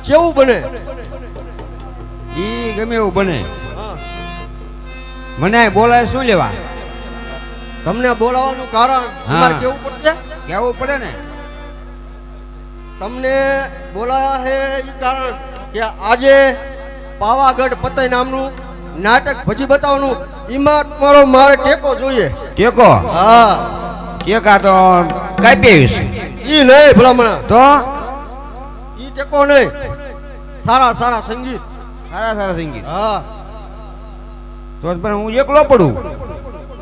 કેવું બને ઈ ગમે એવું બને મને બોલાય શું લેવા તમને બોલાવવાનું કારણ તમારે કેવું પડશે કેવું પડે ને તમને બોલાયા છે ઈ કારણ કે આજે પાવાગઢ પતઈ નામનું નાટક ભજી બતાવવાનું ઈમાં તમારો મારે ટેકો જોઈએ ટેકો હા ટેકા તો કાપીશ ઈ નહીં ભલામણા તો ઈ ટેકો નહીં સારા સારા સંગીત સારા સંગીત હા તો પણ હું એકલો પડું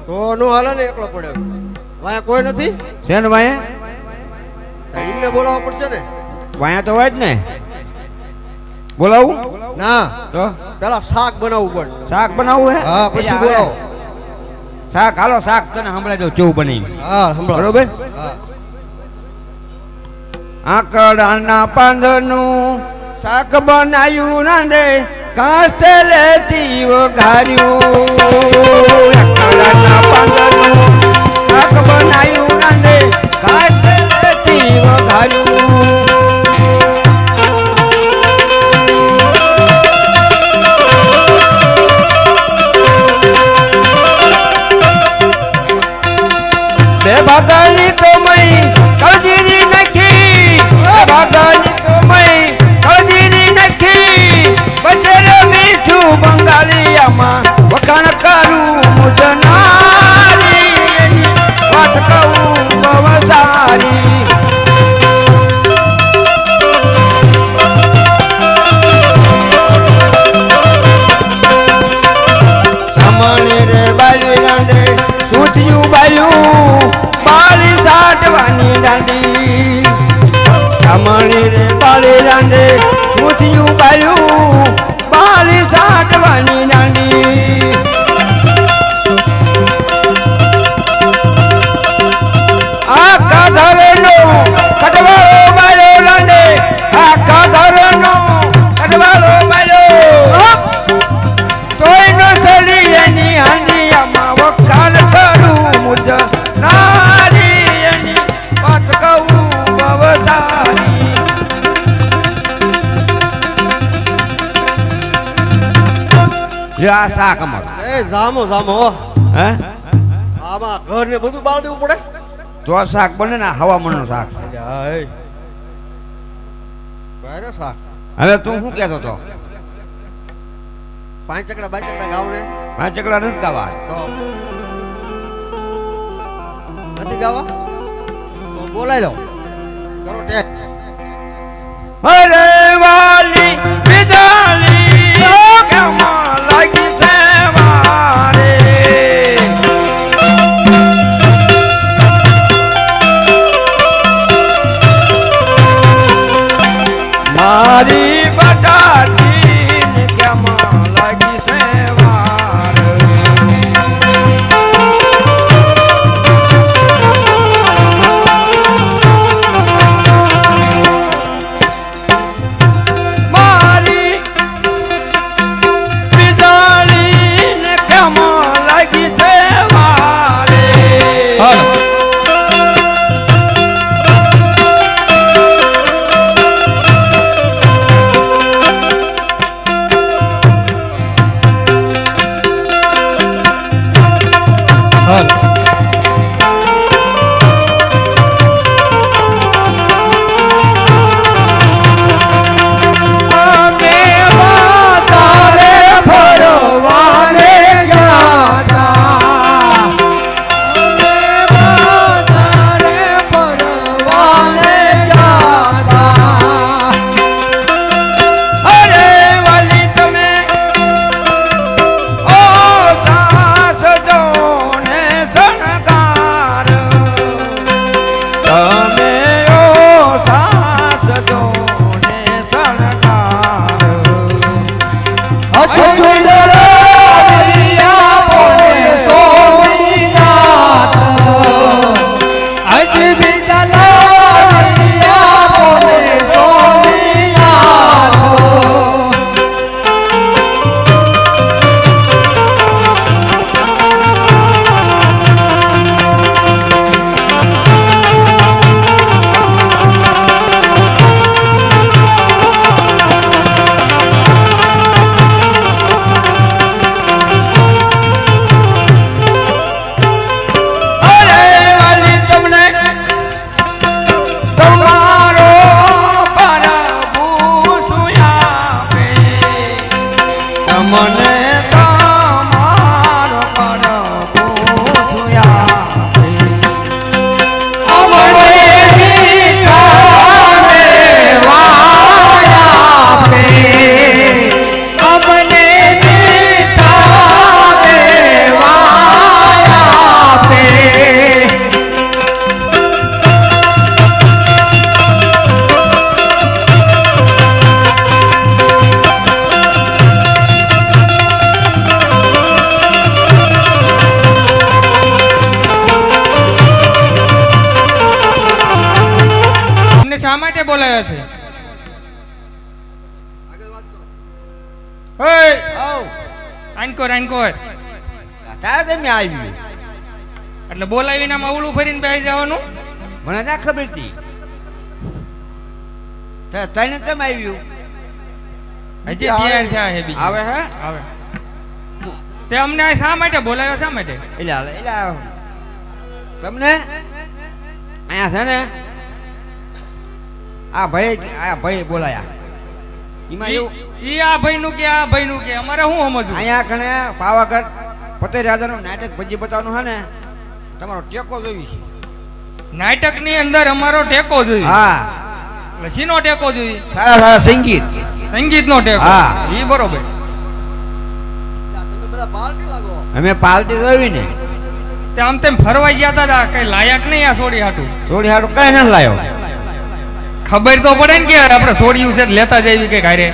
તો નો હાલે ને એકલો પડે વાયા કોઈ નથી છે ને વાયા એમને બોલાવવા પડશે ને વાયા તો હોય જ ને બોલાવું ના તો પેલા શાક બનાવવું પડે શાક બનાવવું હે હા પછી બોલાવો શાક હાલો શાક તને સંભળાઈ દઉં કેવું બની હા સંભળાવો બરોબર હા આકડાના પાંદનું શાક બનાયું નાંદે કાસ્તલેથી વઘાર્યું આકડાના પાંદનું શાક બનાયું નાંદે કાસ્તલેથી વઘાર્યું બે ભાગાની તો મઈ કળજીની નખી બે ભાગાની તો મઈ કળજીની નખી બચેલો મીઠું બંગાળીયામાં વખાણ કરું મુજનારી એની વાત કહું બહુ સારી સામાન્ય રે બાળી રાંધે સૂચિયું બાયું બાળી સાટવાની દાંડી સામાન્ય રે બાળી રાંધે સૂચિયું બાયું બાળી સાટવાની દાંડી આખા ઘરનો કટવાળો બાળ્યો રાંધે આખા ઘરનો કટવાળો બાળ્યો તોય ન સડી એની હાંડિયામાં વખાણ કરું મુજ નારી એની વાત કહું બહુ સારી લે આ શાક અમારું એ જામો જામો હો. હે આમાં ઘર ને બધું બાળ દેવું પડે. તો શાક બને ને હવામાનનું શાક અલ્યા, એ. ભારે શાક. હવે તું શું કહેતો તો 5 ચકડા 2 ચકડા ગાવને 5 ચકડા નથી ગાવા તો નથી ગાવા તો બોલાઈ લો કરો ટેક. અરે વાલી વિદાલી કેમાં લાગી છે મારે મારી બટાટી કેમાં લાગી છે મારે મારી વિદાળી કેમાં લાગી છે મારે શા માટે બોલાવ્યા છે? આગળ વાત કરો. ઓય આવ આનકો આનકો તારે તમે આવી એટલે બોલાવીને આમ અવળું ફરીને બેસી જવાનું. મને ના ખબર હતી તને કેમ આવ્યું હજી તૈયાર થયા છે બીજું આવે હે આવે તે અમને આ શા માટે બોલાવ્યા શા માટે? એટલે તમને અહીંયા છે ને આ ભાઈ બોલાયા એમાં એવું ઈ આ ભાઈનું કે આ ભાઈનું કે અમારે શું સમજવું? અહીંયા કણે પાવાગઢ ફતેહ રાજાનું નાટક ભજી બતાવવાનું છે ને તમારો ટેકો જોઈ છે. નાટકની અંદર અમારો ટેકો જોઈએ. હા એટલે શીનો ટેકો જોઈએ? સારા સારા સંગીત સંગીતનો ટેકો. હા. ઈ બરોબર. તમે બધા પાર્ટી લાગો. અમે પાર્ટી જોઈ ને તે આમ તેમ ફરવા ગયા હતા કઈ લાયક નહીં આ સોડી હાટું. થોડી હારું કઈ ન લાયો ખબર તો પડે ને કે આપણે સોડિયું છે લેતા જઈએ કે ઘરે